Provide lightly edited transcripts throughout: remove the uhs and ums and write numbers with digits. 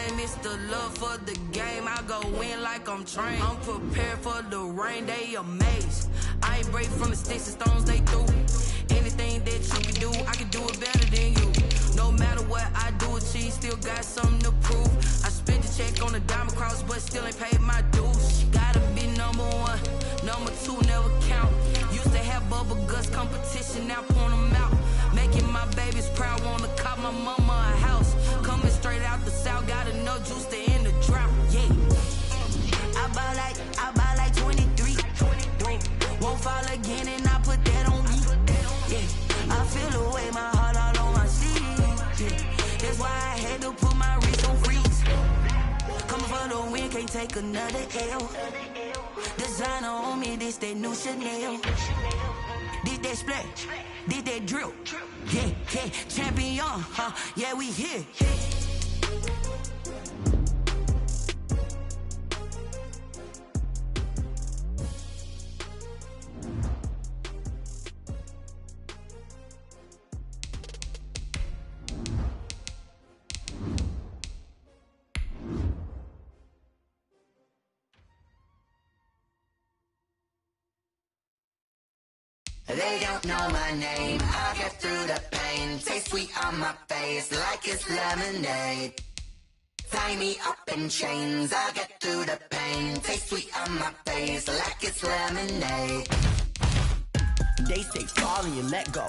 name, it's the love for the game. I go in like I'm trained. I'm prepared for the rain, they amazed. I ain't brave from the sticks and stones they threw. Anything that you can do, I can do it better than you. No matter what I do, achieve, still got something to prove. I spent the check on the diamond cross, but still ain't paid my dues. Gotta be number one, number two never count. Used to have bubble guts competition, now point them out. Making my babies proud, wanna cop my mama a house. Coming straight out the south, got enough juice to end the drought. Yeah, I buy like 23. Won't fall again, and I put that on me. Yeah, I feel the way, my heart all on my sleeve. Yeah, that's why I had to put my wrist on freeze. Coming for the win, can't take another L. Designer on me, this that new Chanel. Did that splash, did that drill. Yeah, yeah, champion, yeah, we here. They don't know my name, I get through the pain. Taste sweet on my face like it's lemonade. Tie me up in chains, I get through the pain. Taste sweet on my face like it's lemonade. They say fall and you let go,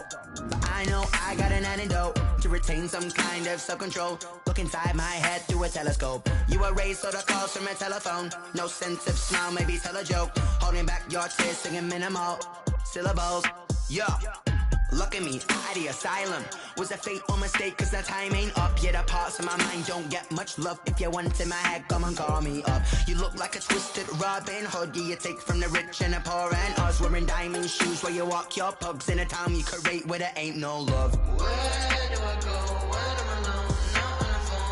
but I know I got an antidote to retain some kind of self-control. Look inside my head through a telescope. You erase all the calls from a telephone. No sense of smile, maybe tell a joke. Holding back your tears, singing minimal syllables. Yo, look at me, out of the asylum. Was a fate or mistake, cause the time ain't up. Yet the parts of my mind don't get much love. If you want in my head, come and call me up. You look like a twisted Robin Hood. You take from the rich and the poor and us. Wearing diamond shoes where you walk your pugs. In a town you create where there ain't no love. Where do I go? Where am I alone? Not on the phone.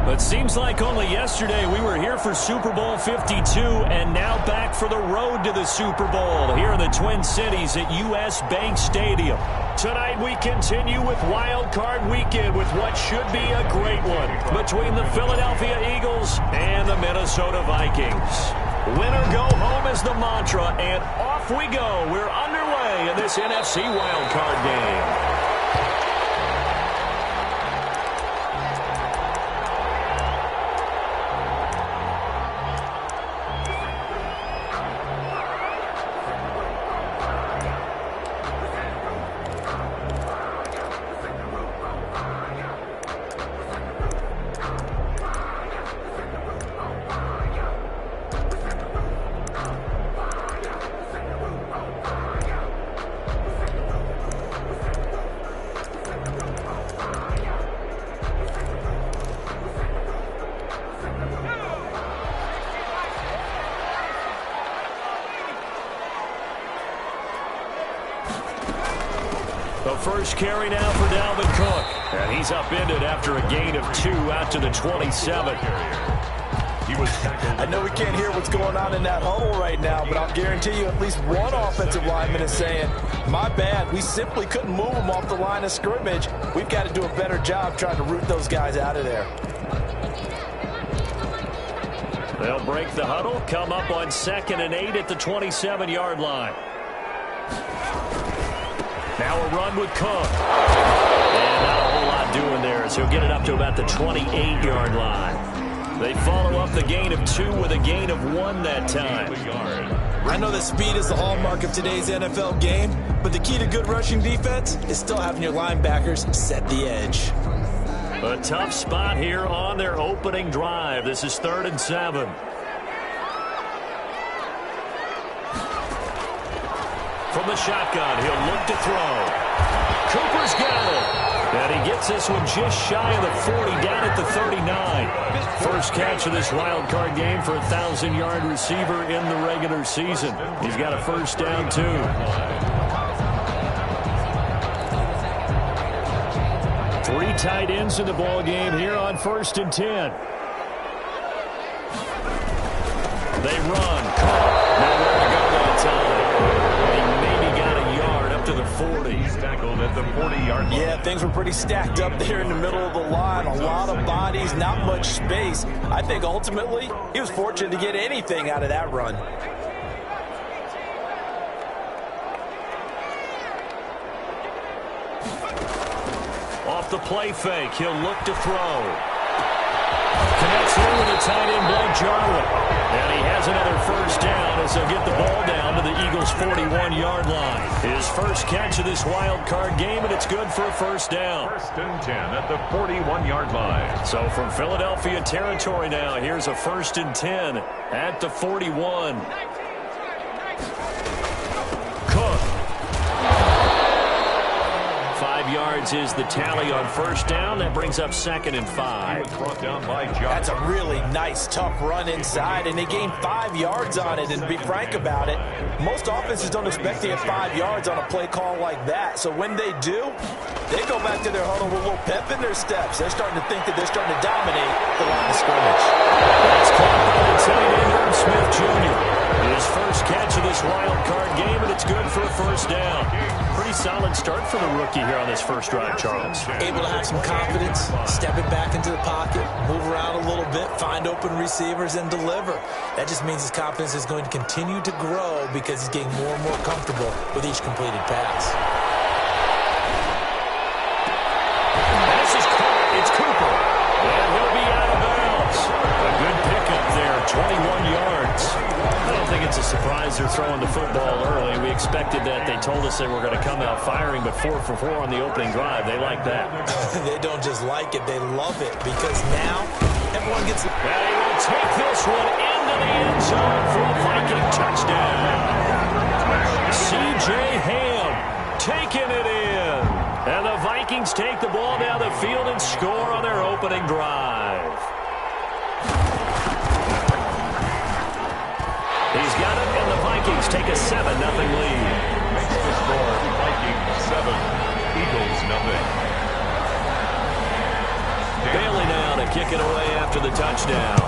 But seems like only yesterday we were here for Super Bowl 52 and now back for the road to the Super Bowl here in the Twin Cities at US Bank Stadium. Tonight we continue with Wildcard Weekend with what should be a great one between the Philadelphia Eagles and the Minnesota Vikings. Win or go home is the mantra, and off we go. We're underway in this NFC Wildcard game. The first carry now for Dalvin Cook. And he's upended after a gain of 2 out to the 27. I know we can't hear what's going on in that huddle right now, but I'll guarantee you at least one offensive lineman is saying, my bad, we simply couldn't move them off the line of scrimmage. We've got to do a better job trying to root those guys out of there. They'll break the huddle, come up on 2nd and 8 at the 27-yard line. Now a run with Cook. And not a whole lot doing there, so he'll get it up to about the 28-yard line. They follow up the gain of 2 with a gain of 1 that time. I know that speed is the hallmark of today's NFL game, but the key to good rushing defense is still having your linebackers set the edge. A tough spot here on their opening drive. This is 3rd and 7. From the shotgun, he'll look to throw. Cooper's got it. And he gets this one just shy of the 40, down at the 39. First catch of this wild card game for a 1,000-yard receiver in the regular season. He's got a first down, too. 3 tight ends in the ball game here on 1st and 10. They run. Nowhere to go that time. He maybe got a yard up to the 40. He's tackled at the 40-yard line. Yeah, things were pretty stacked up there in the middle of the line. A lot of bodies, not much space. I think ultimately he was fortunate to get anything out of that run. Off the play fake, he'll look to throw. Connects here with a tight end, Blake Jarwin. And he has another first down as they'll get the ball down to the Eagles' 41-yard line. His first catch of this wild card game, and it's good for a first down. First and 10 at the 41-yard line. So from Philadelphia territory now, here's a first and 10 at the 41. Cook. 5 yards is the tally on first down. That brings up second and 5. Brought down by Josh. That's a really nice, tough run inside, and they gained 5 yards on it. And to be frank about it, most offenses don't expect to get 5 yards on a play call like that. So when they do, they go back to their huddle with a little pep in their steps. They're starting to think that they're starting to dominate the line of scrimmage. That's caught by the tight end, Herb Smith Jr. His first catch of this wild card game, and it's good for a first down. Pretty solid start for the rookie here on this first drive, Charles. Able to have some confidence, stepping back into the pocket, move around a little bit, find open receivers, and deliver. That just means his confidence is going to continue to grow because he's getting more and more comfortable with each completed pass. This is caught. It's Cooper. And he'll be out of bounds. A good pickup there, 21 yards. I don't think it's a surprise they're throwing the football early. We expected that. They told us they were going to come out firing, but 4 for 4 on the opening drive. They like that. They don't just like it, they love it, because now everyone gets it. And he will take this one into the end zone for a Viking touchdown. C.J. Ham taking it in. And the Vikings take the ball down the field and score on their opening drive. He's got it, and the Vikings take a 7-0 lead. Makes the score Vikings 7, Eagles 0. Bailey now to kick it away after the touchdown.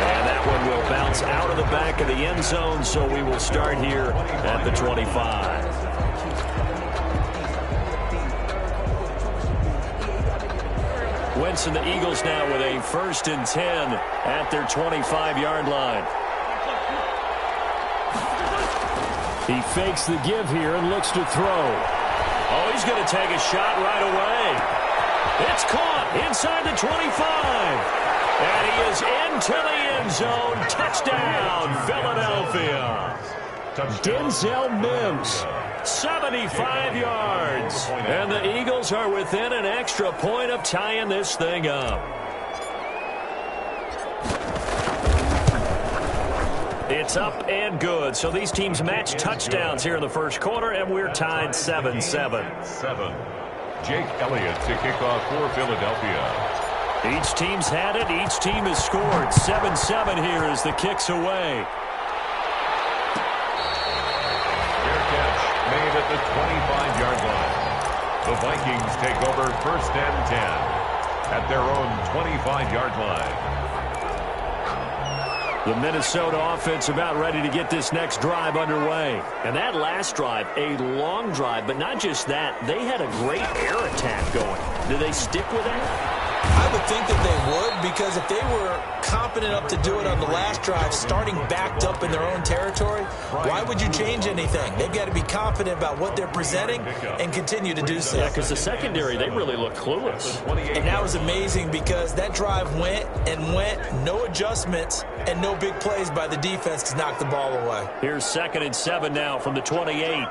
And that one will bounce out of the back of the end zone, so we will start here at the 25. Wentz and the Eagles now with a first and 10 at their 25-yard line. He fakes the give here and looks to throw. Oh, he's going to take a shot right away. It's caught inside the 25. And he is into the end zone. Touchdown, Philadelphia. Denzel Mims, 75 yards. And the Eagles are within an extra point of tying this thing up. It's up and good. So these teams match touchdowns here in the first quarter, and we're tied 7-7. 7. Jake Elliott to kick off for Philadelphia. Each team's had it. Each team has scored. 7-7 here as the kick's away. Made at the 25-yard line. The Vikings take over first and 10 at their own 25-yard line. The Minnesota offense about ready to get this next drive underway. And that last drive, a long drive, but not just that. They had a great air attack going. Do they stick with that? I would think that they would, because if they were confident enough to do it on the last drive, starting backed up in their own territory, why would you change anything? They've got to be confident about what they're presenting and continue to do so. Yeah, because the secondary, they really look clueless. And that was amazing because that drive went and went, no adjustments, and no big plays by the defense to knock the ball away. Here's 2nd and 7 now from the 28.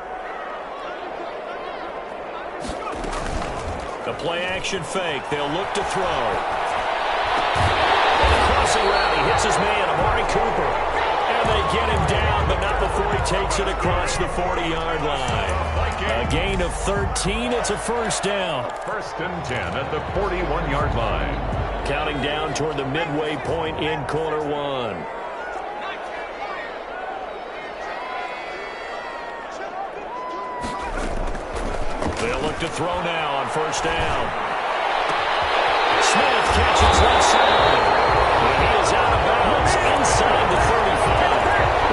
The play-action fake. They'll look to throw. And the crossing route. He hits his man, Amari Cooper. And they get him down, but not before he takes it across the 40-yard line. A gain of 13. It's a first down. First and 10 at the 41-yard line. Counting down toward the midway point in quarter one. They'll look to throw now on first down. Smith catches left side. And he is out of bounds inside the 35.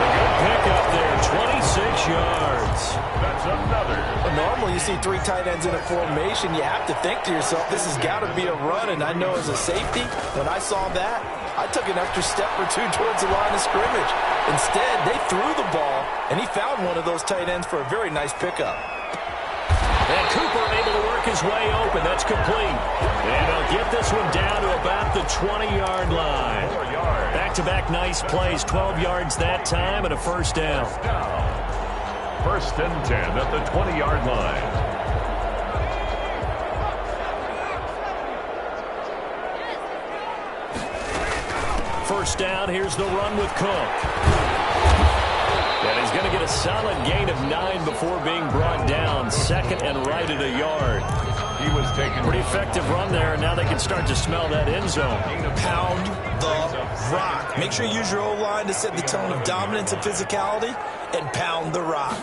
another. Well, normally you see 3 tight ends in a formation. You have to think to yourself, this has got to be a run. And I know as a safety, when I saw that, I took an extra step or 2 towards the line of scrimmage. Instead, they threw the ball, and he found one of those tight ends for a very nice pickup. And Cooper able to work his way open. That's complete. And he'll get this one down to about the 20-yard line. 4 yards. Back-to-back nice plays. 12 yards that time and a first down. First and 10 at the 20-yard line. First down, here's the run with Cook. And he's going to get a solid gain of 9 before being brought down. Second and right at a yard. He was taken. Pretty effective run there, and now they can start to smell that end zone. Pound the rock. Make sure you use your O-line to set the tone of dominance and physicality, and pound the rock.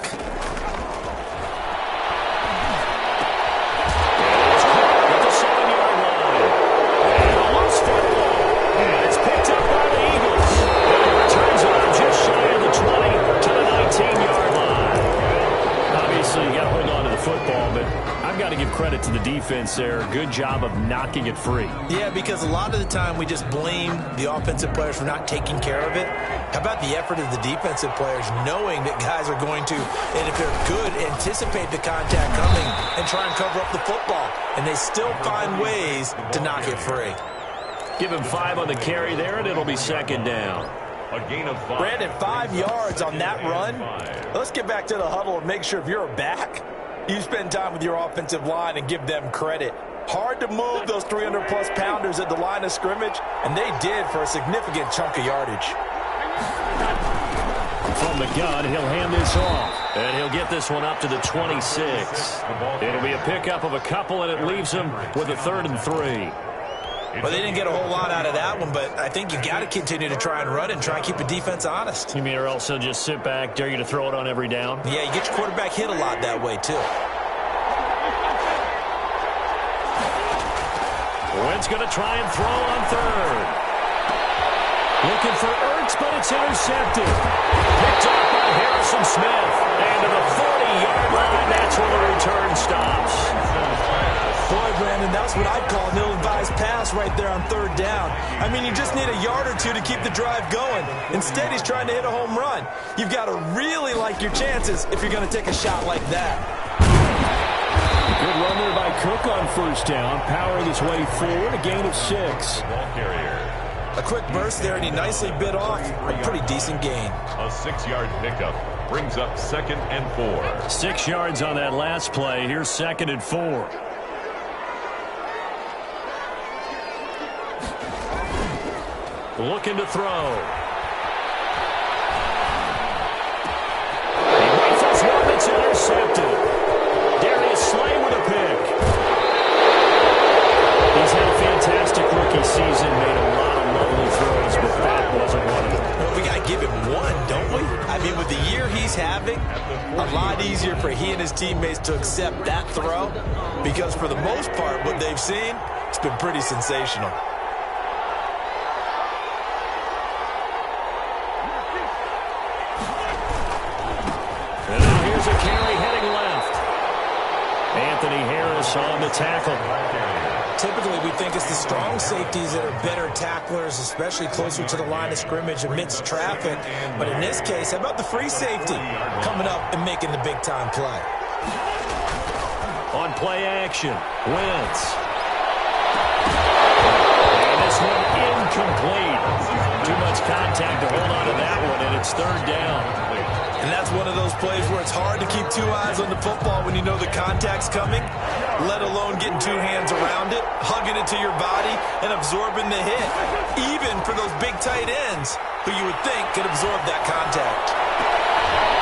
Credit to the defense there. Good job of knocking it free. Yeah, because a lot of the time we just blame the offensive players for not taking care of it. How about the effort of the defensive players knowing that guys are going to, and if they're good, anticipate the contact coming and try and cover up the football. And they still find ways to knock it free. Give him 5 on the carry there, and it'll be second down. A gain of 5. Brandon, 5 yards on that run. Let's get back to the huddle and make sure if you're a back, you spend time with your offensive line and give them credit. Hard to move those 300-plus pounders at the line of scrimmage, and they did for a significant chunk of yardage. From the gun, he'll hand this off, and he'll get this one up to the 26. It'll be a pickup of a couple, and it leaves him with a 3rd and 3. Well, they didn't get a whole lot out of that one, but I think you've got to continue to try and run and try and keep the defense honest. You mean or else he'll just sit back, dare you to throw it on every down? Yeah, you get your quarterback hit a lot that way, too. Wentz going to try and throw on 3rd. Looking for Ertz, but it's intercepted. Picked off by Harrison Smith. And to the 40-yard line, that's where the return stops. Boy, Brandon, that's what I'd call an ill-advised pass right there on 3rd down. I mean, you just need a yard or 2 to keep the drive going. Instead, he's trying to hit a home run. You've got to really like your chances if you're going to take a shot like that. Good run there by Cook on first down, powering his way forward, a gain of 6. Ball carrier. A quick burst there, and he nicely bit off a pretty decent gain. A 6-yard pickup brings up 2nd and 4. 6 yards on that last play. Here's 2nd and 4. Looking to throw. He rifles one that's intercepted. Darius Slay with a pick. He's had a fantastic rookie season, made a lot of lovely throws, but that wasn't one of them. Well, we got to give him one, don't we? I mean, with the year he's having, a lot easier for he and his teammates to accept that throw because for the most part, what they've seen, it's been pretty sensational. And now here's a carry heading left. Anthony Harris on the tackle. Typically, we think it's the strong safeties that are better tacklers, especially closer to the line of scrimmage amidst traffic. But in this case, how about the free safety coming up and making the big-time play? On play action, Wentz. And this one incomplete. Too much contact to hold on to that one, and it's 3rd down. And that's one of those plays where it's hard to keep 2 eyes on the football when you know the contact's coming, let alone getting 2 hands around it, hugging it to your body, and absorbing the hit, even for those big tight ends who you would think could absorb that contact.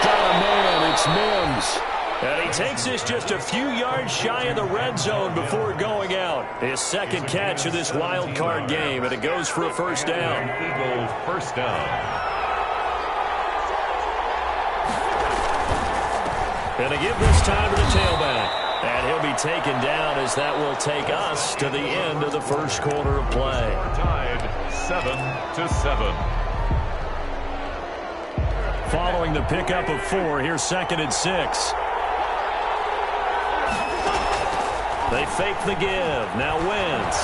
Got a man, it's Mims. And he takes this just a few yards shy of the red zone before going out. His 2nd catch of this wild card game, and it goes for a first down. Eagles first down. And to give this time to the tailback. And he'll be taken down as that will take us to the end of the first quarter of play. Tied 7-7. Following the pickup of 4, here's 2nd and 6. They fake the give. Now Wentz.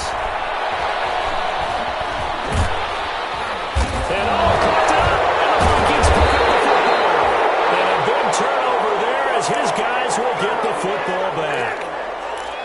And all caught up. And the Vikings pick up the football. And a big turnover there as his guys will get the football back.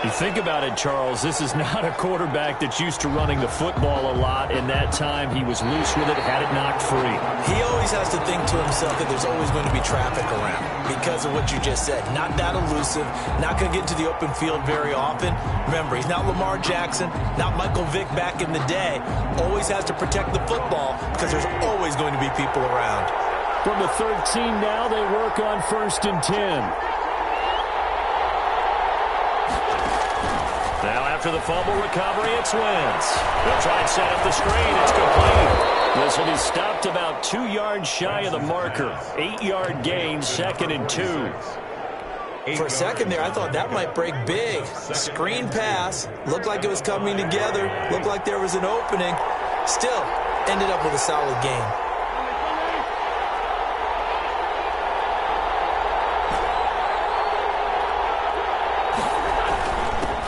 You think about it, Charles, this is not a quarterback that's used to running the football a lot. In that time, he was loose with it, had it knocked free. He always has to think to himself that there's always going to be traffic around because of what you just said. Not that elusive, not going to get into the open field very often. Remember, he's not Lamar Jackson, not Michael Vick back in the day. Always has to protect the football because there's always going to be people around. From the 13 now, they work on 1st and 10. Now after the fumble recovery, it's Wentz. They'll try and set up the screen. It's complete. This will be stopped about 2 yards shy of the marker. 8-yard gain, 2nd and 2. For a second there, I thought that might break big. Screen pass. Looked like it was coming together. Looked like there was an opening. Still, ended up with a solid game.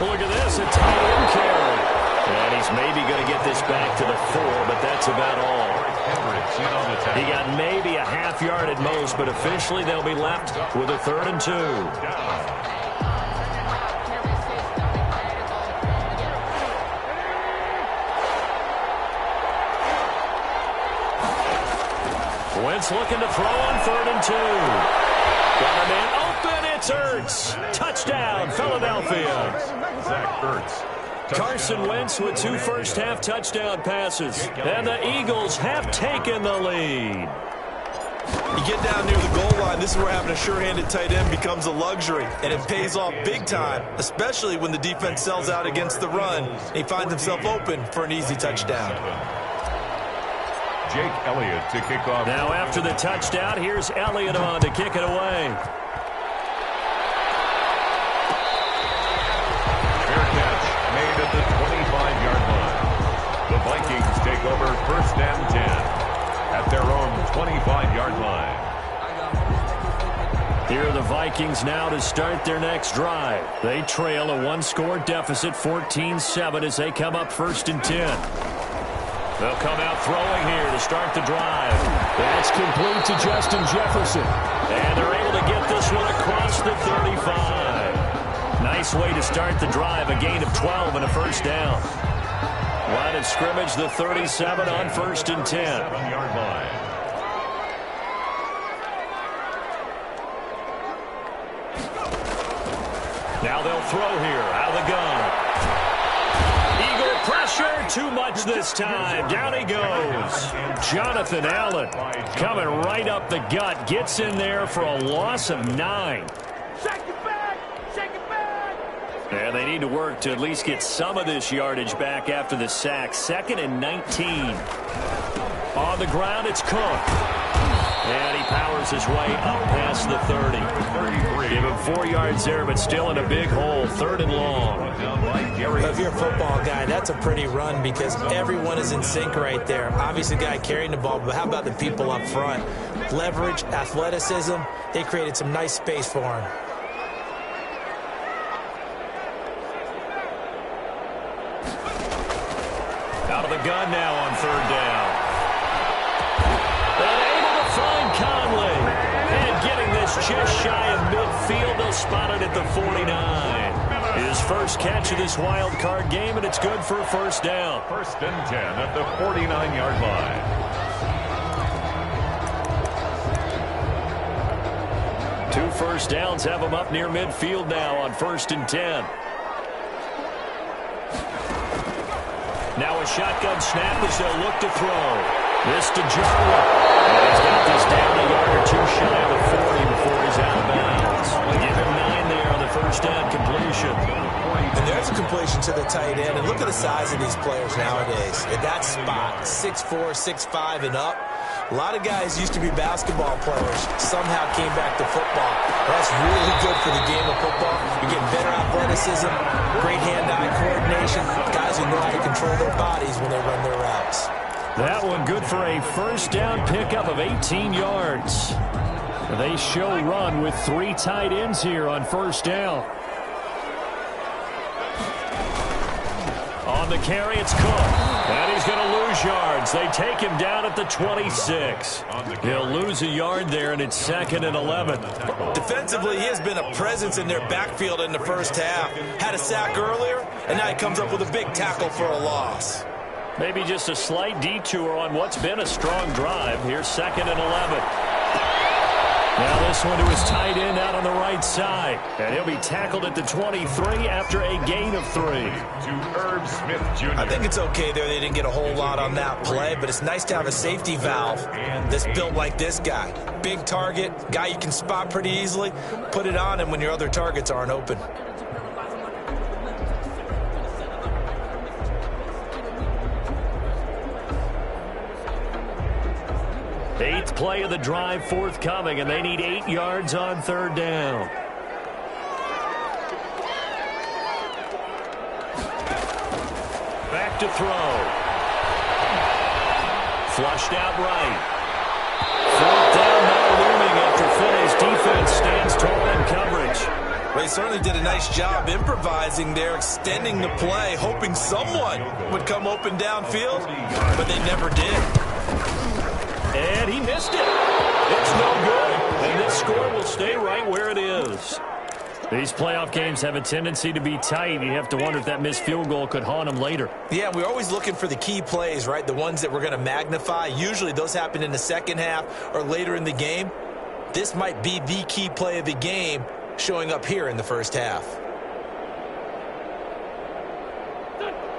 Look at this, a tight end carry. And he's maybe going to get this back to the 4, but that's about all. He got maybe a half yard at most, but officially they'll be left with a 3rd and 2. Wentz looking to throw on 3rd and 2. Got him in open, it's Ertz. Touchdown, Philadelphia. Zach Ertz. Carson Wentz with 2 first-half touchdown passes. And the Eagles have taken the lead. You get down near the goal line, this is where having a sure-handed tight end becomes a luxury, and it pays off big time, especially when the defense sells out against the run, and he finds himself open for an easy touchdown. Jake Elliott to kick off. Now after the touchdown, here's Elliott on to kick it away. Fair catch made at the 25-yard line. The Vikings take over 1st and 10 at their own 25-yard line. Here are the Vikings now to start their next drive. They trail a 1-score deficit, 14-7, as they come up 1st and 10. They'll come out throwing here to start the drive. That's complete to Justin Jefferson. And they're able to get this one across the 35. Nice way to start the drive, a gain of 12 and a 1st down. Line of scrimmage, the 37 on 1st and 10. 7-yard line. Now they'll throw here out of the gun. Eagle pressure, too much this time. Down he goes. Jonathan Allen coming right up the gut. Gets in there for a loss of 9. Shake it back! Shake it back! And they need to work to at least get some of this yardage back after the sack. 2nd and 19. On the ground, it's Cook. And he powers his way up past the 30. Give him 4 yards there, but still in a big hole. 3rd and long. If you're a football guy, that's a pretty run because everyone is in sync right there. Obviously, the guy carrying the ball, but how about the people up front? Leverage, athleticism, they created some nice space for him. Out of the gun now on 3rd down. And able to find Conley. And getting this just shy of midfield. They'll spot it at the 49. His first catch of this wild card game, and it's good for a 1st down. 1st and 10 at the 49-yard line. Two 1st downs have him up near midfield now on 1st and 10. Now a shotgun snap as they'll look to throw. This to Jarwin. And he's got this down a yard or 2 shy of the 40 before he's out of bounds. Give him 9 there on the 1st down completion. And there's a completion to the tight end. And look at the size of these players nowadays. At that spot, 6'4", 6'5", and up. A lot of guys used to be basketball players. Somehow came back to football. That's really good for the game of football. You're getting better athleticism, great hand-eye coordination. Guys who know how to control their bodies when they run their routes. That one good for a 1st down pickup of 18 yards. They show run with 3 tight ends here on 1st down. On the carry, it's Cook. And he's going to lose yards. They take him down at the 26. He'll lose a yard there, and it's 2nd and 11. Defensively, he has been a presence in their backfield in the first half. Had a sack earlier, and now he comes up with a big tackle for a loss. Maybe just a slight detour on what's been a strong drive. Here's 2nd and 11. Now this one to his tight end out on the right side. And he'll be tackled at the 23 after a gain of 3. To Herb Smith, Jr. I think it's okay there. They didn't get a whole lot on that play, but it's nice to have a safety valve that's built like this guy. Big target, guy you can spot pretty easily. Put it on him when your other targets aren't open. Eighth play of the drive forthcoming, and they need 8 yards on 3rd down. Back to throw. Flushed out right. 4th down now looming after Finney's defense stands tall in coverage. Well, he certainly did a nice job improvising there, extending the play, hoping someone would come open downfield, but they never did. And he missed it. It's no good. And this score will stay right where it is. These playoff games have a tendency to be tight. You have to wonder if that missed field goal could haunt them later. Yeah, we're always looking for the key plays, right? The ones that we're going to magnify. Usually those happen in the second half or later in the game. This might be the key play of the game showing up here in the first half.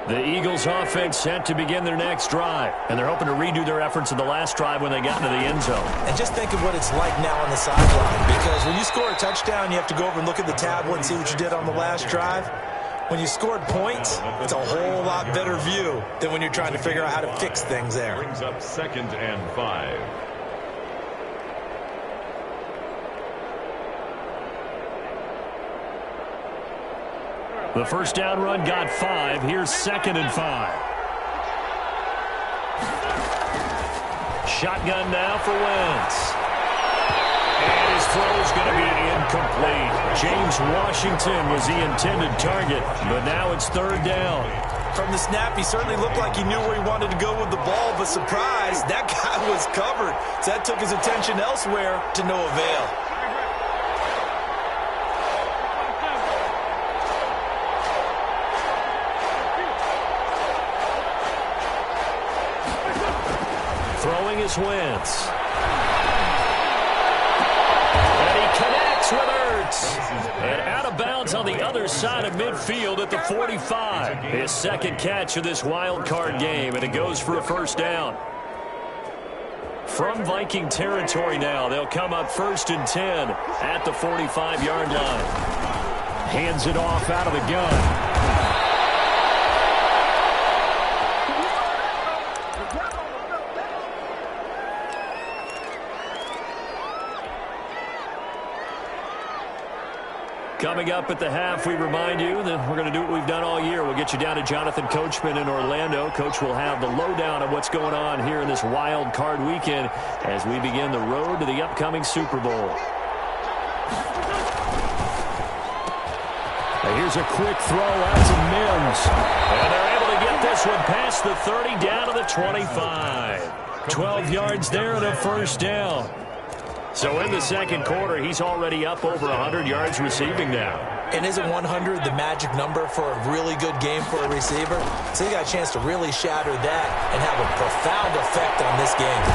The Eagles offense set to begin their next drive, and they're hoping to redo their efforts in the last drive when they got into the end zone. And just think of what it's like now on the sideline, because when you score a touchdown, you have to go over and look at the tablet and see what you did on the last drive. When you scored points, it's a whole lot better view than when you're trying to figure out how to fix things there. Brings up 2nd and 5. The first down run got 5. Here's 2nd and 5. Shotgun now for Wentz. And his throw's going to be incomplete. James Washington was the intended target, but now it's 3rd down. From the snap, he certainly looked like he knew where he wanted to go with the ball, but surprise, that guy was covered. So that took his attention elsewhere to no avail. Throwing is Wentz. And he connects with Ertz. And out of bounds on the other side of midfield at the 45. His 2nd catch of this wild card game, and it goes for a 1st down. From Viking territory now, they'll come up 1st and 10 at the 45-yard line. Hands it off out of the gun. Coming up at the half, we remind you that we're going to do what we've done all year. We'll get you down to Jonathan Coachman in Orlando. Coach will have the lowdown of what's going on here in this wild card weekend as we begin the road to the upcoming Super Bowl. And here's a quick throw out to Mims. And they're able to get this one past the 30 down to the 25. 12 yards there and a 1st down. So in the 2nd quarter, he's already up over 100 yards receiving now. And isn't 100 the magic number for a really good game for a receiver? So he got a chance to really shatter that and have a profound effect on this game.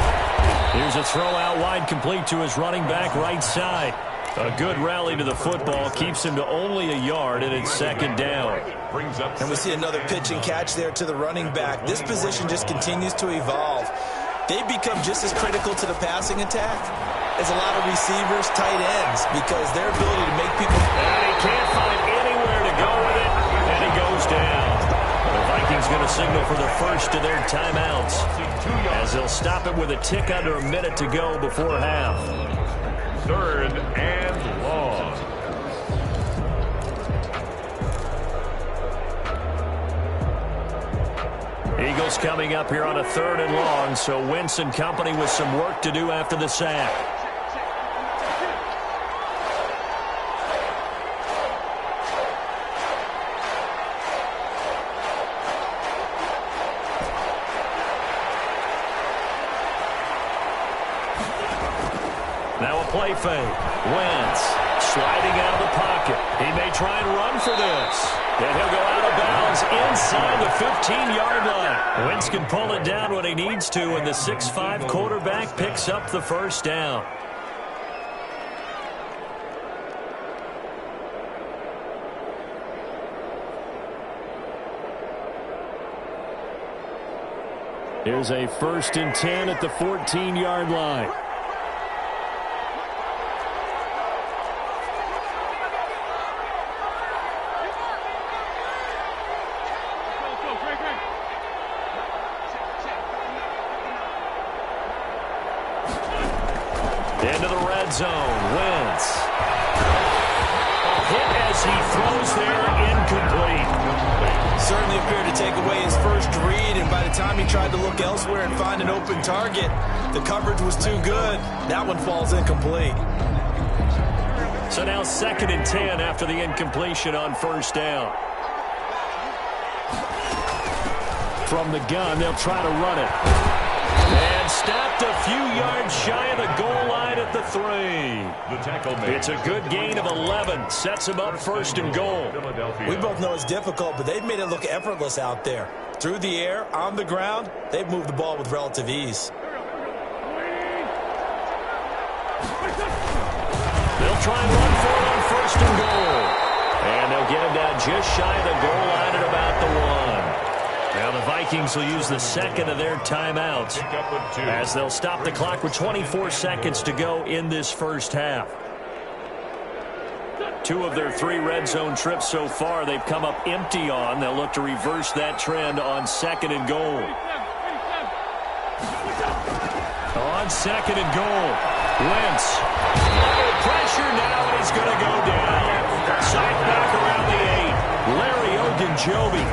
Here's a throw out wide, complete to his running back right side. A good rally to the football keeps him to only a yard, and it's 2nd down. And we see another pitch and catch there to the running back. This position just continues to evolve. They become just as critical to the passing attack as a lot of receivers, tight ends, because their ability to make people... And he can't find anywhere to go with it, and he goes down. The Vikings going to signal for the first of their timeouts as they'll stop it with a tick under a minute to go before half. 3rd and long. Eagles coming up here on a 3rd and long, so Wentz and company with some work to do after the sack. play fake. Wentz sliding out of the pocket. He may try and run for this. And he'll go out of bounds inside the 15-yard line. Wentz can pull it down when he needs to, and the 6'5" quarterback picks up the first down. Here's a 1st and 10 at the 14-yard line. Into the red zone. Wentz. Hit as he throws there, incomplete. Certainly appeared to take away his first read, and by the time he tried to look elsewhere and find an open target, the coverage was too good. That one falls incomplete. So now 2nd and 10 after the incompletion on 1st down. From the gun, they'll try to run it. And stopped a few yards shy of the goal line at the 3. The tackle made. It's a good gain of 11. Sets him up 1st and goal. We both know it's difficult, but they've made it look effortless out there. Through the air, on the ground, they've moved the ball with relative ease. They'll try and run for it on 1st and goal. And they'll get him down just shy of the goal line at about the 1. Now the Vikings will use the 2nd of their timeouts as they'll stop the clock with 24 seconds to go in this first half. 2 of their 3 red zone trips so far they've come up empty on. They'll look to reverse that trend on 2nd and goal. On 2nd and goal, Wentz. Under pressure now, and he's going to go down. Sacked back around the 8. Larry Ogunjobi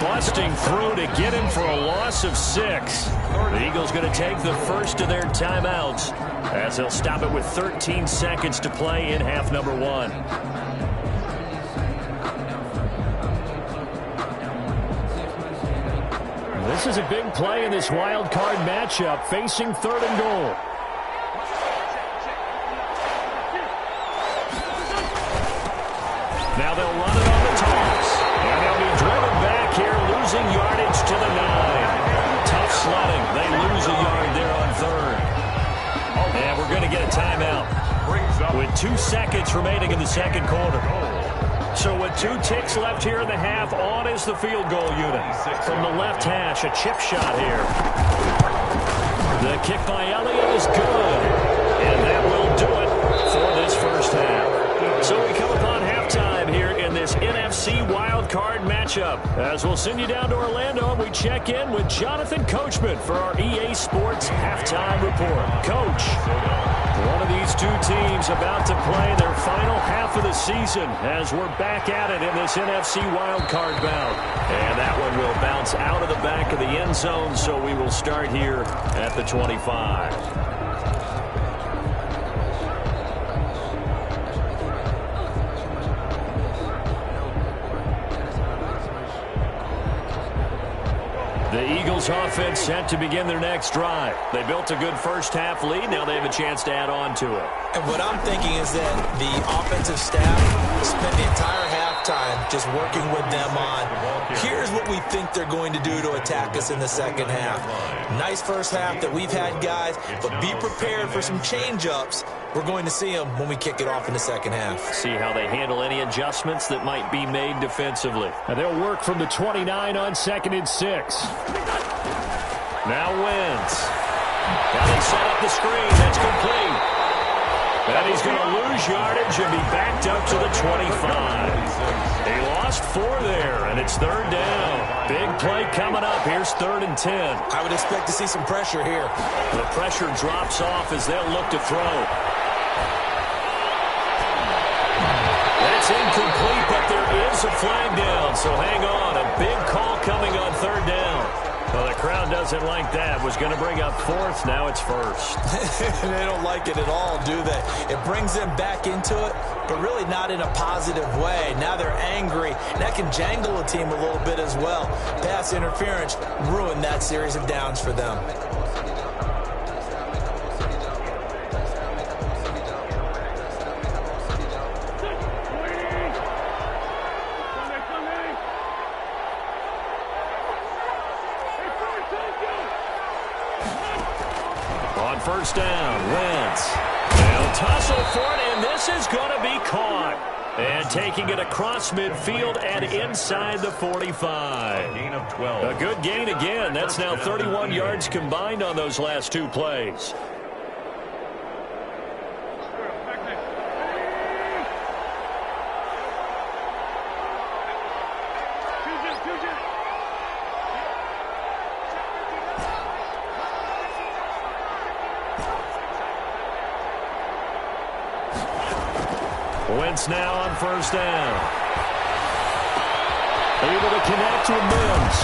busting through to get him for a loss of 6. The Eagles going to take the first of their timeouts as they'll stop it with 13 seconds to play in half number 1. This is a big play in this wild card matchup, facing 3rd and goal. Now they'll run it on the toss, and they'll be driven back here, losing yardage to the 9. Tough sledding. They lose a yard there on 3rd. And we're going to get a timeout with 2 seconds remaining in the 2nd quarter. So with 2 ticks left here in the half, on is the field goal unit. From the left hash, a chip shot here. The kick by Elliott is good. And that will do it for this first half. So we come upon halftime here in this NFC wildcard matchup. As we'll send you down to Orlando, and we check in with Jonathan Coachman for our EA Sports Halftime Report. Coach, one of these 2 teams about to play their final half of the season as we're back at it in this NFC wildcard bout. And that one will bounce out of the back of the end zone, so we will start here at the 25. The Eagles offense set to begin their next drive. They built a good first half lead. Now they have a chance to add on to it. And what I'm thinking is that the offensive staff spent the entire halftime just working with them on, here's what we think they're going to do to attack us in the second half. Nice first half that we've had, guys, but be prepared for some change-ups. We're going to see them when we kick it off in the second half. See how they handle any adjustments that might be made defensively. And they'll work from the 29 on 2nd and 6. Now Wentz. Now they set up the screen. That's complete. And he's going to lose yardage and be backed up to the 25. They lost 4 there, and it's 3rd down. Big play coming up. Here's 3rd and 10. I would expect to see some pressure here. The pressure drops off as they'll look to throw. That's incomplete, but there is a flag down, so hang on. A big call coming on 3rd down. Well, the crowd doesn't like that. Was going to bring up 4th. Now it's 1st. They don't like it at all, do they? It brings them back into it, but really not in a positive way. Now they're angry. That can jangle a team a little bit as well. Pass interference ruined that series of downs for them. first down. Wentz. They'll tussle for it, and this is going to be caught. And taking it across midfield and inside the 45. Gain of 12. A good gain again. That's now 31 yards combined on those last two plays. Wentz now on first down. Able to connect with Mims.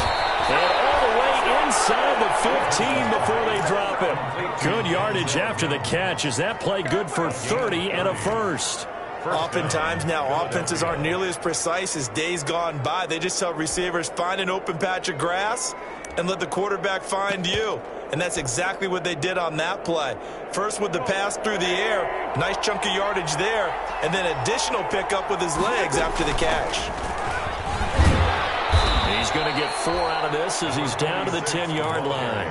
And all the way inside the 15 before they drop him. Good yardage after the catch. Is that play good for 30 and a first? Oftentimes now, offenses aren't nearly as precise as days gone by. They just tell receivers, find an open patch of grass and let the quarterback find you. And that's exactly what they did on that play. First with the pass through the air, nice chunk of yardage there, and then additional pickup with his legs after the catch. He's going to get 4 out of this as he's down to the 10-yard line.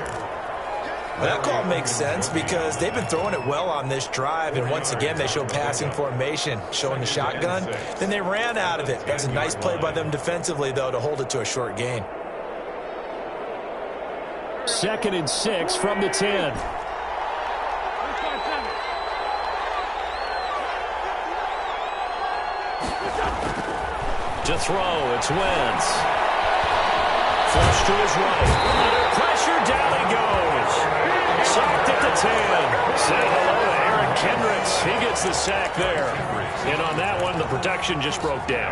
Well, that call makes sense because they've been throwing it well on this drive, and once again they show passing formation, showing the shotgun. Then they ran out of it. That was a nice play by them defensively, though, to hold it to a short gain. 2nd and 6 from the 10. To throw, it's Wentz. Flush to his right. Under pressure, down he goes. Sacked at the 10. Say hello to Eric Kendricks. He gets the sack there. And on that one, the protection just broke down.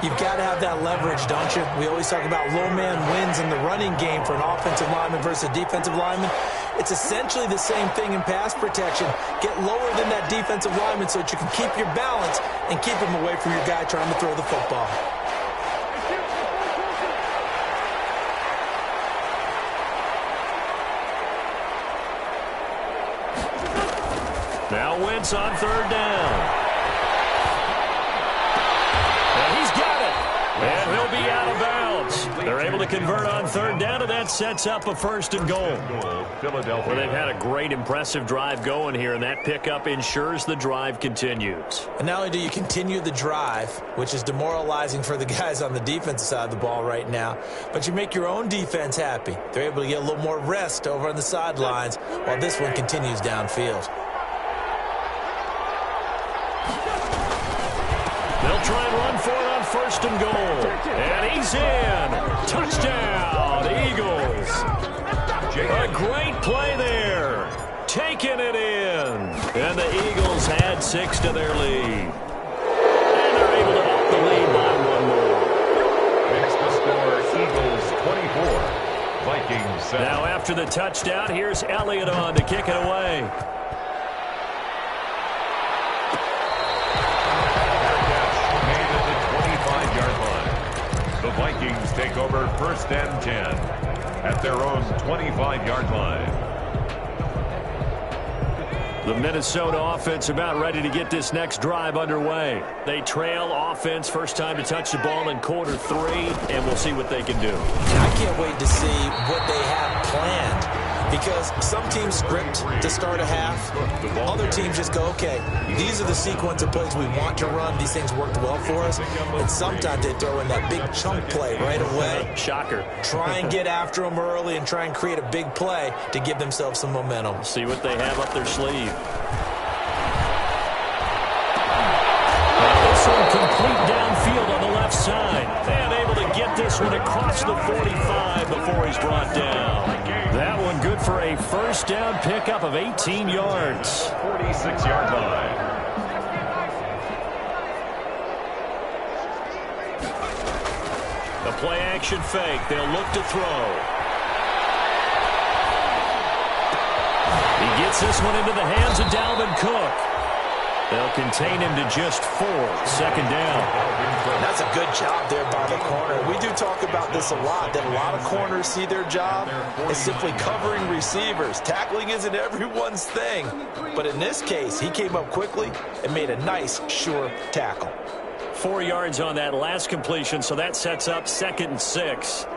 You've got to have that leverage, don't you? We always talk about low man wins in the running game for an offensive lineman versus a defensive lineman. It's essentially the same thing in pass protection. Get lower than that defensive lineman so that you can keep your balance and keep him away from your guy trying to throw the football. Now Wentz on third down. And he's got it. And he'll be out of bounds. They're able to convert on third down, and that sets up a 1st and goal. Philadelphia. Well, they've had a great, impressive drive going here, and that pickup ensures the drive continues. And not only do you continue the drive, which is demoralizing for the guys on the defensive side of the ball right now, but you make your own defense happy. They're able to get a little more rest over on the sidelines while this one continues downfield. They'll try and run for it on 1st and goal. And he's in. Touchdown, Eagles. A great play there. Taking it in. And the Eagles add 6 to their lead. And they're able to up the lead by 1 more. Makes the score Eagles 24. Vikings 7. Now after the touchdown, here's Elliott on to kick it away. The Vikings take over 1st and 10 at their own 25-yard line. The Minnesota offense about ready to get this next drive underway. They trail offense, first time to touch the ball in quarter 3, and we'll see what they can do. I can't wait to see what they have planned. Because some teams script to start a half. Other teams just go, okay, these are the sequence of plays we want to run. These things worked well for us. And sometimes they throw in that big chunk play right away. Shocker. Try and get after them early and try and create a big play to give themselves some momentum. See what they have up their sleeve. This one complete downfield on the left side. And able to get this one across the 45 before he's brought down. That one good for a 1st down pickup of 18 yards. 46-yard line. The play action fake. They'll look to throw. He gets this one into the hands of Dalvin Cook. They'll contain him to just 4. 2nd down. That's a good job there by the corner. We do talk about this a lot, that a lot of corners see their job as simply covering receivers. Tackling isn't everyone's thing. But in this case, he came up quickly and made a nice, sure tackle. 4 yards on that last completion, so that sets up 2nd and 6.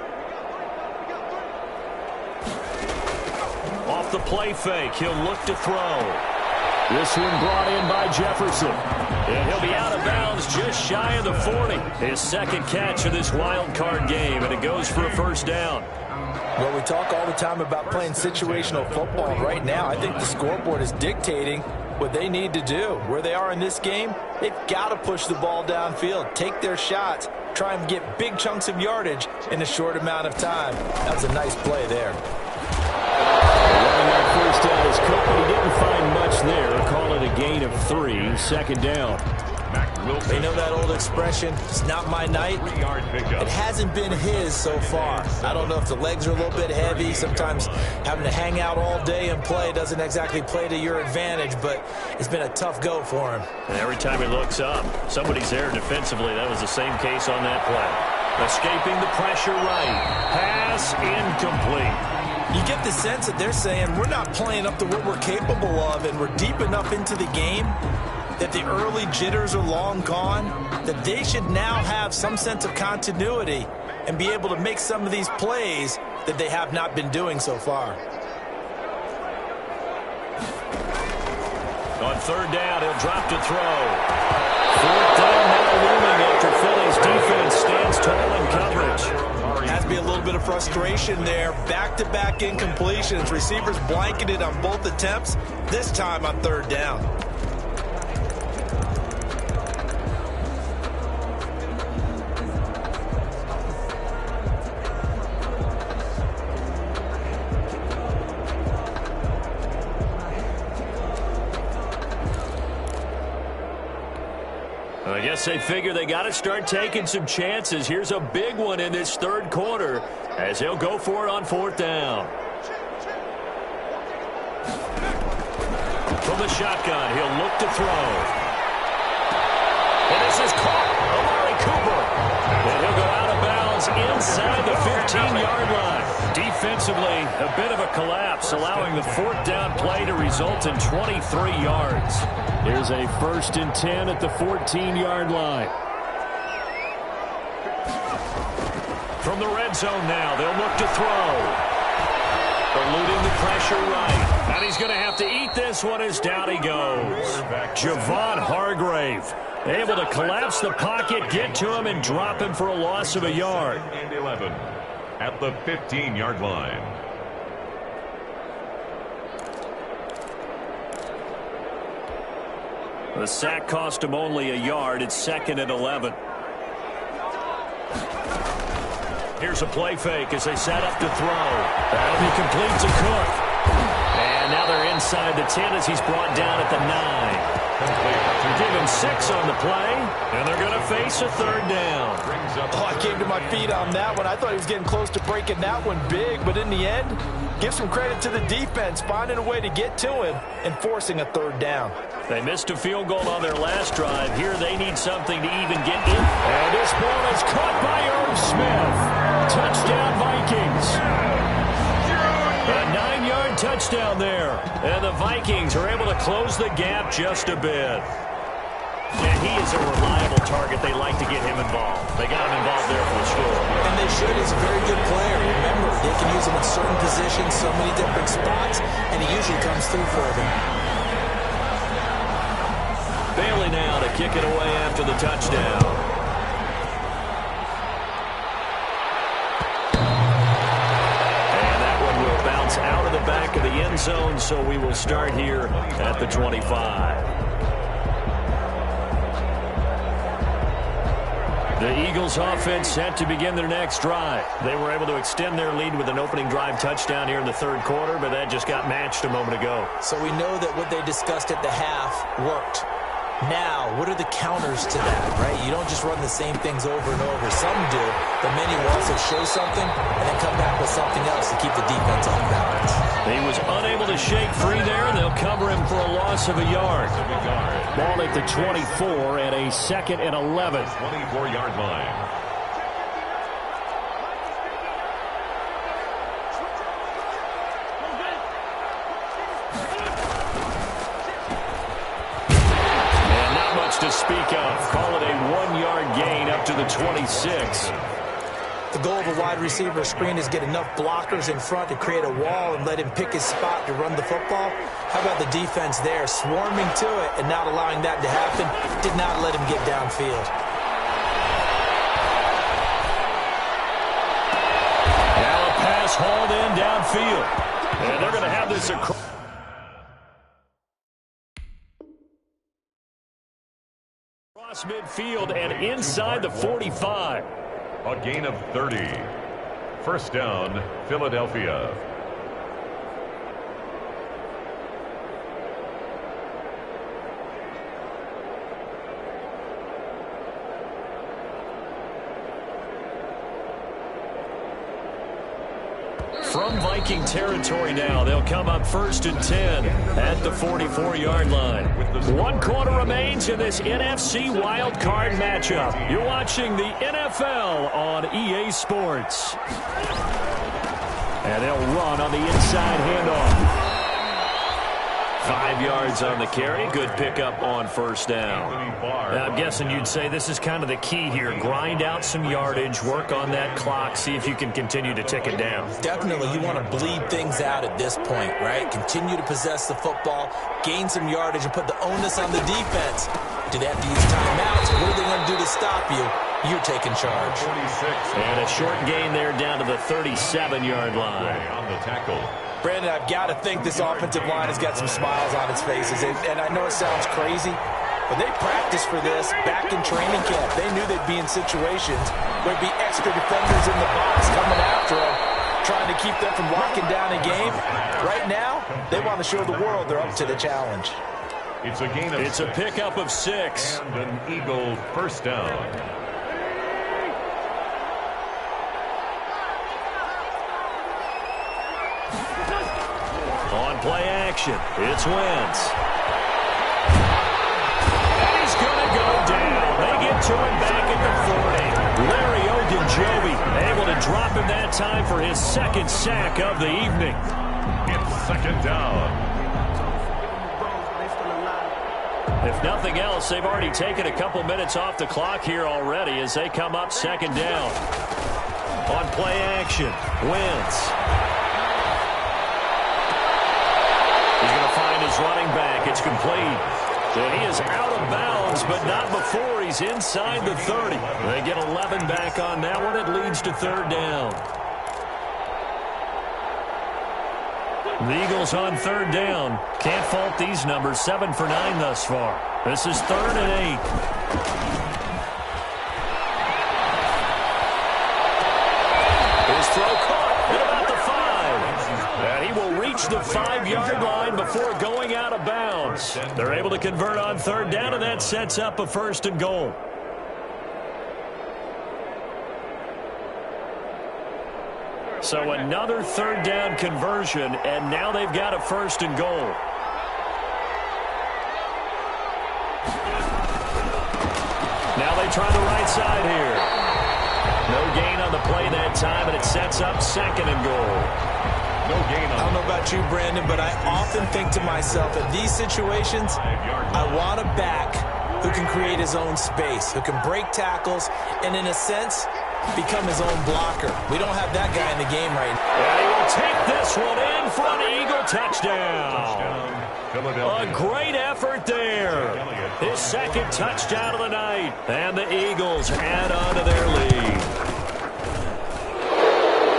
Off the play fake. He'll look to throw. This one brought in by Jefferson. And he'll be out of bounds just shy of the 40. His second catch of this wild card game, and it goes for a first down. Well, we talk all the time about playing situational football, and right now I think the scoreboard is dictating what they need to do. Where they are in this game, they've got to push the ball downfield, take their shots, try and get big chunks of yardage in a short amount of time. That was a nice play there. Running that first down is Cook, but he didn't find much there. Call it a gain of 3, second down. They know that old expression, it's not my night. It hasn't been his so far. I don't know if the legs are a little bit heavy. Sometimes having to hang out all day and play doesn't exactly play to your advantage, but it's been a tough go for him. And every time he looks up, somebody's there defensively. That was the same case on that play. Escaping the pressure right. Pass incomplete. You get the sense that they're saying we're not playing up to what we're capable of, and we're deep enough into the game that the early jitters are long gone, that they should now have some sense of continuity and be able to make some of these plays that they have not been doing so far. On third down, he'll drop to throw. Fourth down now looming after Philly's defense stands tall in coverage. Has to be a little bit of frustration there. Back-to-back incompletions. Receivers blanketed on both attempts, this time on third down. I guess they figure they got to start taking some chances. Here's a big one in this third quarter as he'll go for it on fourth down. From the shotgun, he'll look to throw. And this is caught. Amari Cooper. And he'll go out of bounds inside the 15-yard line. Defensively, a bit of a collapse, allowing the fourth down play to result in 23 yards. Here's a 1st and 10 at the 14-yard line. From the red zone now, they'll look to throw. Eluding the pressure right. And he's going to have to eat this one as down he goes. Javon Hargrave able to collapse the pocket, get to him, and drop him for a loss of a yard. And 11 at the 15-yard line. The sack cost him only a yard. It's 2nd and 11. Here's a play fake as they set up to throw. That'll be complete to Cook. And now they're inside the 10 as he's brought down at the 9. Give him 6 on the play, and they're going to face a third down. Oh, I came to my feet on that one. I thought he was getting close to breaking that one big, but in the end, give some credit to the defense, finding a way to get to him and forcing a third down. They missed a field goal on their last drive. Here they need something to even get in. And this ball is caught by Irv Smith. Touchdown, Vikings. A 9-yard touchdown there. And the Vikings are able to close the gap just a bit. And he is a reliable target. They like to get him involved. They got him involved there for the score. And they should. He's a very good player. Remember, they can use him in certain positions, so many different spots, and he usually comes through for them. Bailey now to kick it away after the touchdown. And that one will bounce out of the back of the end zone, so we will start here at the 25. The Eagles offense set to begin their next drive. They were able to extend their lead with an opening drive touchdown here in the third quarter, but that just got matched a moment ago. So we know that what they discussed at the half worked. Now, what are the counters to that, right? You don't just run the same things over and over. Some do, but many will also show something and then come back with something else to keep the defense off balance. He was unable to shake free there. They'll cover him for a loss of a yard. Ball at the 24 and a 2nd and 11. 24-yard line. To speak of. Call it a 1-yard gain up to the 26. The goal of a wide receiver screen is get enough blockers in front to create a wall and let him pick his spot to run the football. How about the defense there, swarming to it and not allowing that to happen? Did not let him get downfield. Now a pass hauled in downfield. And they're going to have this across midfield and inside the 45. A gain of 30. First down, Philadelphia. From Viking territory now, they'll come up 1st and 10 at the 44-yard line. 1 quarter remains in this NFC Wildcard matchup. You're watching the NFL on EA Sports. And they'll run on the inside handoff. 5 yards on the carry. Good pickup on first down. Now, I'm guessing you'd say this is kind of the key here. Grind out some yardage, work on that clock, see if you can continue to tick it down. Definitely, you want to bleed things out at this point, right? Continue to possess the football, gain some yardage, and put the onus on the defense. Do they have to use timeouts? What are they going to do to stop you? You're taking charge. And a short gain there down to the 37-yard line. On the tackle. Brandon, I've got to think this offensive line has got some smiles on its faces. And I know it sounds crazy, but they practiced for this back in training camp. They knew they'd be in situations where there'd be extra defenders in the box coming after them, trying to keep them from locking down a game. Right now, they want to show the world they're up to the challenge. It's a gain of It's a pickup of 6. and an Eagle first down. On play action, it's Wentz. And he's going to go down. They get to him back at the 40. Larry Ogunjobi able to drop him that time for his 2nd sack of the evening. It's 2nd down. If nothing else, they've already taken a couple minutes off the clock here already as they come up 2nd down. On play action, Wentz. He's going to find his running back. It's complete. And he is out of bounds, but not before he's inside the 30. They get 11 back on that one. It leads to 3rd down. The Eagles on 3rd down. Can't fault these numbers. 7 for 9 thus far. This is 3rd and 8. His throw caught at about the 5. And he will reach the 5-yard line before going out of bounds. They're able to convert on 3rd down, and that sets up a 1st and goal. So another 3rd down conversion, and now they've got a 1st and goal. Now they try the right side here. No gain on the play that time, and it sets up 2nd and goal. No gain on. I don't know about you, Brandon, but I often think to myself, in these situations, I want a back who can create his own space, who can break tackles, and in a sense, become his own blocker. We don't have that guy in the game right now. And he will take this one in for an Eagle touchdown. A great effort there. His 2nd touchdown of the night. And the Eagles add on to their lead.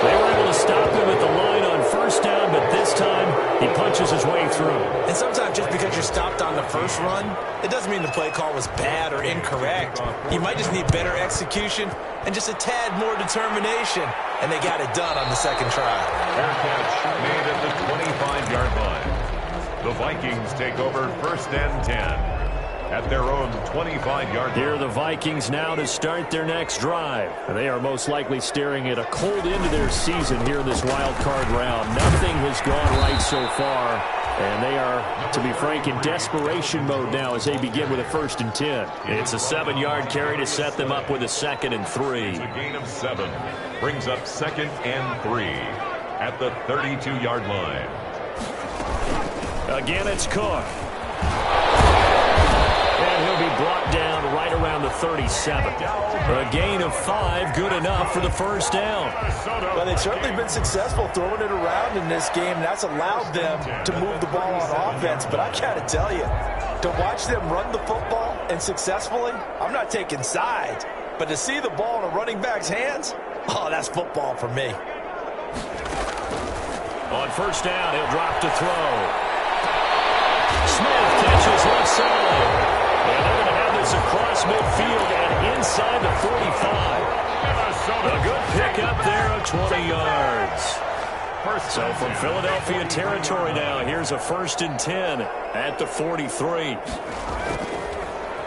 They were able to stop him at the line on 1st down, but this time he punches his way through. And sometimes just because you're stopped on the first run, it doesn't mean the play call was bad or incorrect. You might just need better execution and just a tad more determination. And they got it done on the 2nd try. Fair catch made at the 25-yard line. The Vikings take over 1st and 10 at their own 25-yard line. Here are the Vikings now to start their next drive. And they are most likely staring at a cold end to their season here in this wild card round. Nothing has gone right so far. And they are, to be frank, in desperation mode now as they begin with a 1st and 10. It's a 7-yard carry to set them up with a 2nd and 3. It's a gain of 7. Brings up 2nd and 3 at the 32-yard line. Again, it's Cook. And he'll be brought down right around the 37. A gain of 5, good enough for the first down. Well, they've certainly been successful throwing it around in this game. That's allowed them to move the ball on offense. But I got to tell you, to watch them run the football and successfully, I'm not taking sides. But to see the ball in a running back's hands, oh, that's football for me. On first down, he'll drop to throw. Smith catches left side. And they're going to have this across midfield and inside the 45. A good pickup there of 20 yards. So from Philadelphia territory now, here's a 1st and 10 at the 43.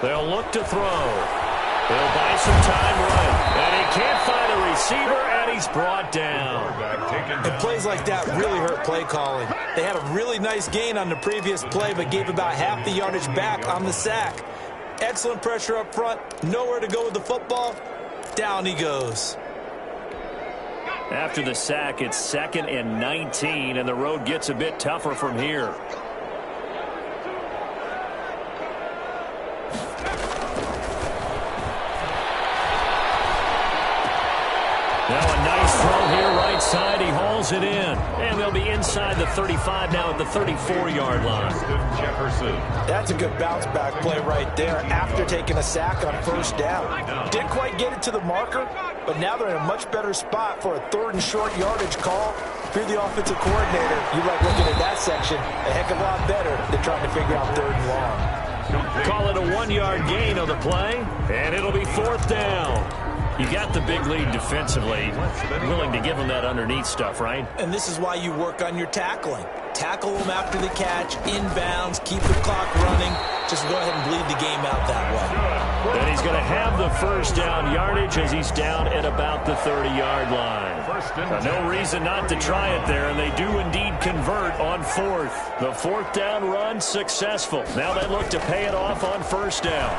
They'll look to throw. He'll buy some time running. And he can't find a receiver, and he's brought down. And plays like that really hurt play calling. They had a really nice gain on the previous play, but gave about half the yardage back on the sack. Excellent pressure up front. Nowhere to go with the football. Down he goes. After the sack, it's 2nd and 19, and the road gets a bit tougher from here. Now a nice throw here right side. He hauls it in. And they'll be inside the 35 now at the 34-yard line. That's a good bounce back play right there after taking a sack on first down. Didn't quite get it to the marker, but now they're in a much better spot for a 3rd and short yardage call. If you're the offensive coordinator, you like looking at that section a heck of a lot better than trying to figure out 3rd and long. Call it a 1-yard gain on the play, and it'll be 4th down. You got the big lead defensively. Willing to give them that underneath stuff, right? And this is why you work on your tackling. Tackle them after the catch, inbounds, keep the clock running. Just go ahead and bleed the game out that way. And he's going to have the first down yardage as he's down at about the 30-yard line. No reason not to try it there, and they do indeed convert on 4th. The 4th down run successful. Now they look to pay it off on first down.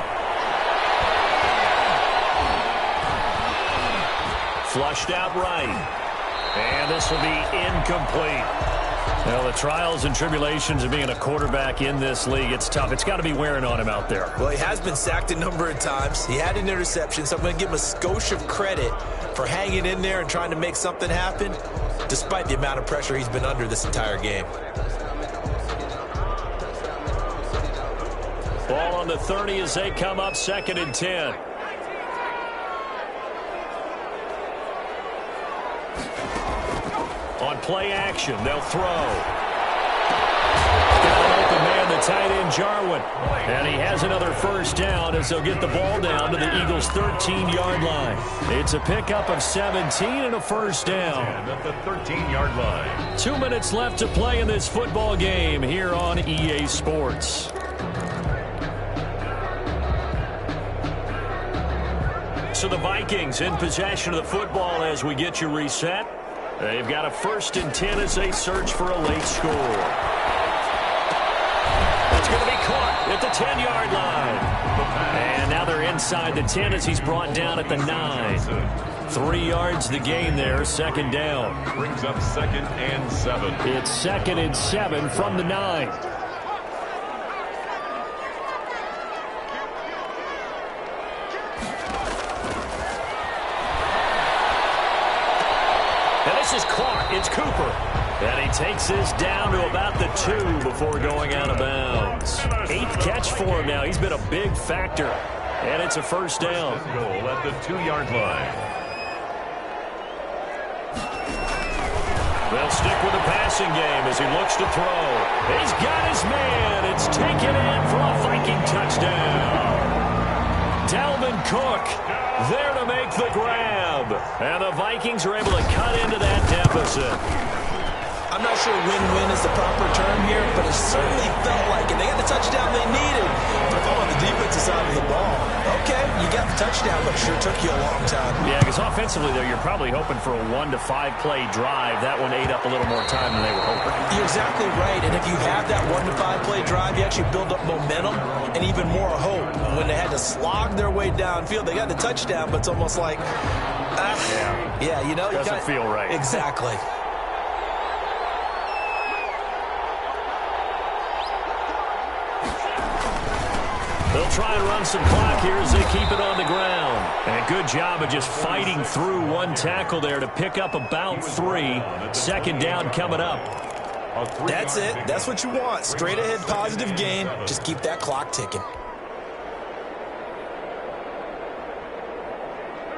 Flushed out right. And this will be incomplete. Well, the trials and tribulations of being a quarterback in this league, it's tough. It's got to be wearing on him out there. Well, he has been sacked a number of times. He had an interception, so I'm going to give him a skosh of credit for hanging in there and trying to make something happen, despite the amount of pressure he's been under this entire game. Ball on the 30 as they come up 2nd and 10. On play action, they'll throw. Got an open man, the tight end, Jarwin. And he has another first down as they'll get the ball down to the Eagles' 13-yard line. It's a pickup of 17 and a first down. At the 13-yard line. 2 minutes left to play in this football game here on EA Sports. So the Vikings in possession of the football as we get you reset. They've got a 1st and 10 as they search for a late score. That's going to be caught at the 10-yard line. And now they're inside the 10 as he's brought down at the 9. 3 yards the gain there, 2nd down. Brings up 2nd and 7. It's 2nd and 7 from the 9. This is caught. It's Cooper. And he takes this down to about the 2 before going out of bounds. 8th catch for him now. He's been a big factor. And it's a first down. Goal at the 2-yard line. They'll stick with the passing game as he looks to throw. He's got his man. It's taken in for a Viking touchdown. Dalvin Cook there to make the grab. And the Vikings are able to cut into that deficit. I'm not sure win-win is the proper term here, but it certainly felt like it. They got the touchdown they needed. But if I'm on the defensive side of the ball, okay, you got the touchdown, but it sure took you a long time. Yeah, because offensively, though, you're probably hoping for a 1 to 5 play drive. That one ate up a little more time than they were hoping. You're exactly right, and if you have that 1 to 5 play drive, you actually build up momentum and even more hope. When they had to slog their way downfield, they got the touchdown, but it's almost like, yeah, you know. Doesn't feel right. Exactly. They'll try and run some clock here as they keep it on the ground. And a good job of just fighting through one tackle there to pick up about 3. Second down coming up. That's it. That's what you want. Straight ahead positive gain. Just keep that clock ticking.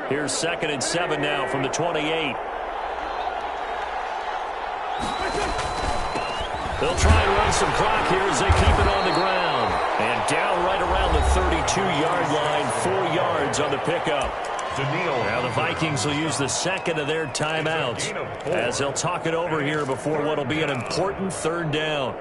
Here's 2nd and 7 now from the 28. They'll try and run some clock here as they keep it on the ground. And down right around the 32-yard line, 4 yards on the pickup. Now the Vikings will use the second of their timeouts as they'll talk it over here before what will be an important 3rd down.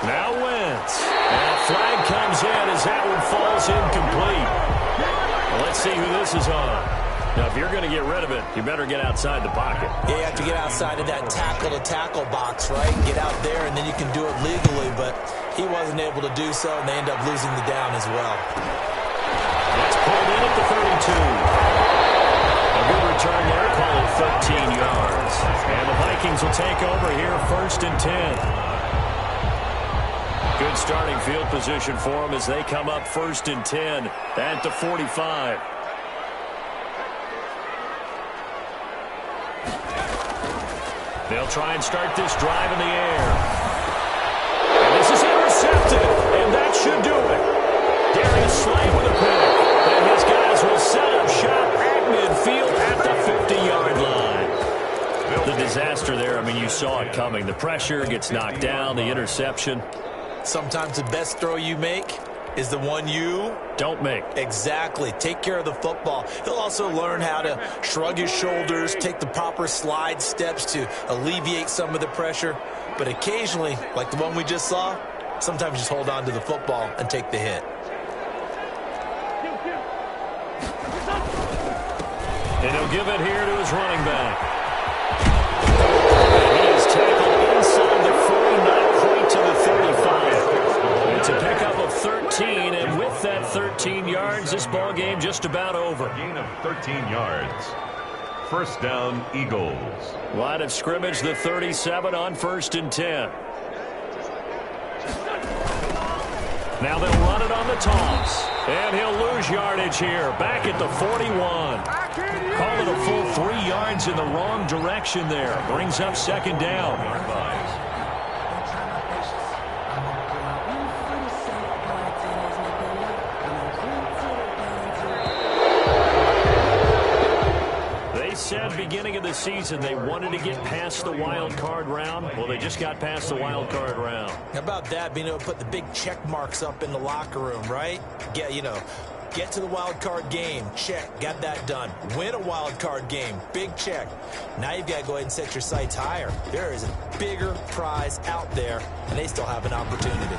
Now Wentz. And a flag comes in as that one falls incomplete. Well, let's see who this is on. Now, if you're going to get rid of it, you better get outside the pocket. Yeah, you have to get outside of that tackle-to-tackle box, right? Get out there, and then you can do it legally. But he wasn't able to do so, and they end up losing the down as well. That's pulled in at the 32. A good return there, call it 13 yards. And the Vikings will take over here, 1st and 10. Good starting field position for them as they come up 1st and 10 at the 45. They'll try and start this drive in the air. And this is intercepted, and that should do it. Darius Slay with a pick. And his guys will set up shop at midfield at the 50-yard line. The disaster there, I mean, you saw it coming. The pressure gets knocked down, the interception. Sometimes the best throw you make is the one you don't make. Exactly. Take care of the football. He'll also learn how to shrug his shoulders, take the proper slide steps to alleviate some of the pressure. But occasionally, like the one we just saw, sometimes just hold on to the football and take the hit. And he'll give it here to his running back. And he is tackled inside the 40, not quite to the 35. It's a pickup of 13, and with that 13 yards, this ball game just about over. Gain of 13 yards. 1st down, Eagles. Line of scrimmage, the 37 on 1st and 10. Now they'll run it on the toss. And he'll lose yardage here. Back at the 41. Call it a full 3 yards in the wrong direction there. Brings up 2nd down. Said beginning of the season they wanted to get past the wild card round. Well, they just got past the wild card round. How about that, being able to put the big check marks up in the locker room, right? Get to the wild card game. Check. Got that done. Win a wild card game. Big check. Now you've got to go ahead and set your sights higher. There is a bigger prize out there, and they still have an opportunity.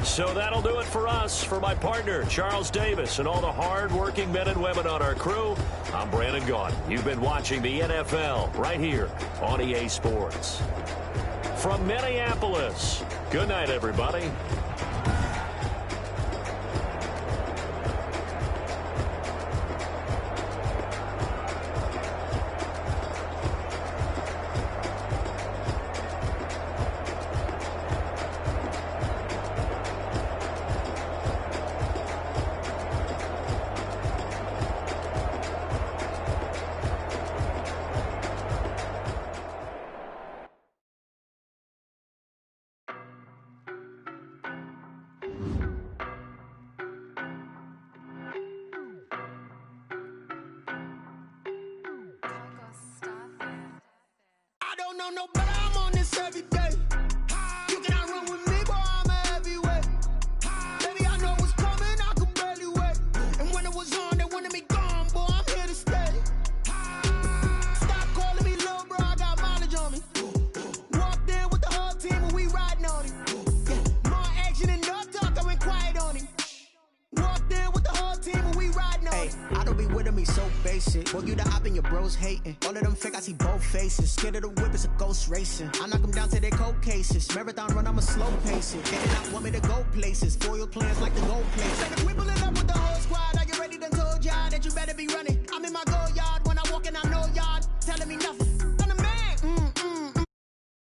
So that'll do it for us. For my partner, Charles Davis, and all the hard-working men and women on our crew, I'm Brandon Gaudin. You've been watching the NFL right here on EA Sports. From Minneapolis, good night, everybody. No, but I'm on this every day. You cannot run with me, boy, I'm a heavyweight. Baby, I know what's coming, I could barely wait. And when it was on, they wanted me gone, boy, I'm here to stay. Stop calling me little bro, I got mileage on me. Walked in with the whole team and we riding on him. More action and no talk, I went quiet on him. Walked in with the whole team and we riding on him. I don't be with him, he's so basic. Boy, you the op and your bros hating. All of them fake, I see both faces. Scared of the whip, it's a ghost racing. I knock them down to their cold cases. Marathon run, I'm a slow pacer. Getting out, want me to go places. Foil plans like the gold places.